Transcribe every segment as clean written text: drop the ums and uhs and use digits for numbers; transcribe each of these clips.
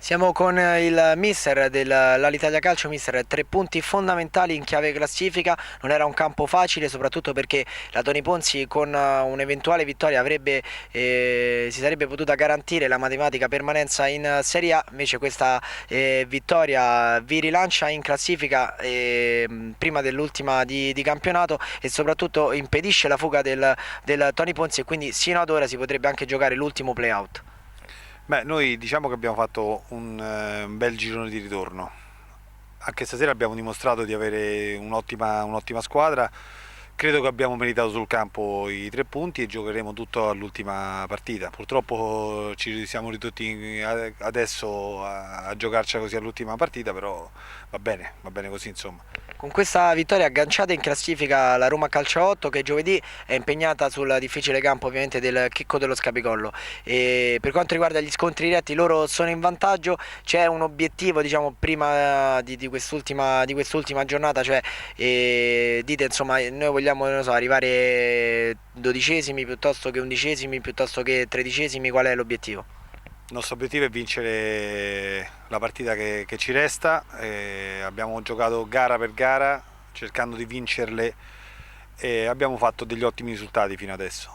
Siamo con il mister dell'Alitalia Calcio, mister, 3 punti fondamentali in chiave classifica, non era un campo facile soprattutto perché la Toni Ponzi con un'eventuale vittoria si sarebbe potuta garantire la matematica permanenza in Serie A, invece questa vittoria vi rilancia in classifica prima dell'ultima di campionato e soprattutto impedisce la fuga del Toni Ponzi e quindi sino ad ora si potrebbe anche giocare l'ultimo play-out. Beh, noi diciamo che abbiamo fatto un bel girone di ritorno. Anche stasera abbiamo dimostrato di avere un'ottima squadra. Credo che abbiamo meritato sul campo i 3 punti e giocheremo tutto all'ultima partita. Purtroppo ci siamo ridotti adesso a giocarci così all'ultima partita, però va bene così insomma. Con questa vittoria agganciata in classifica la Roma Calcio 8 che giovedì è impegnata sul difficile campo ovviamente del Chicco dello Scapicollo e per quanto riguarda gli scontri diretti loro sono in vantaggio, c'è un obiettivo diciamo prima di quest'ultima giornata, cioè dite insomma noi vogliamo non so, arrivare dodicesimi piuttosto che undicesimi piuttosto che tredicesimi, qual è l'obiettivo? Il nostro obiettivo è vincere la partita che ci resta, abbiamo giocato gara per gara cercando di vincerle e abbiamo fatto degli ottimi risultati fino adesso,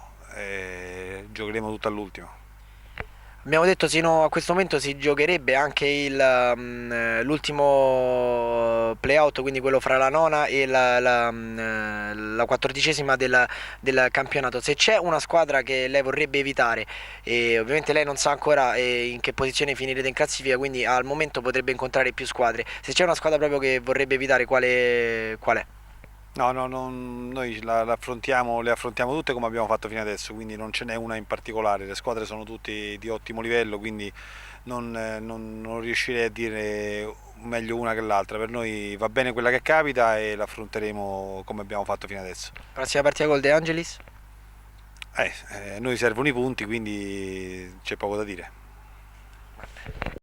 giocheremo tutto all'ultimo. Abbiamo detto sino a questo momento si giocherebbe anche l'ultimo playout, quindi quello fra la nona e la quattordicesima del campionato. Se c'è una squadra che lei vorrebbe evitare, e ovviamente lei non sa ancora in che posizione finirete in classifica, quindi al momento potrebbe incontrare più squadre. Se c'è una squadra proprio che vorrebbe evitare, qual è? No, no, noi le affrontiamo tutte come abbiamo fatto fino adesso, quindi non ce n'è una in particolare, le squadre sono tutte di ottimo livello, quindi non riuscirei a dire meglio una che l'altra, per noi va bene quella che capita e l'affronteremo come abbiamo fatto fino adesso. Prossima partita col De Angelis? A noi servono i punti, quindi c'è poco da dire.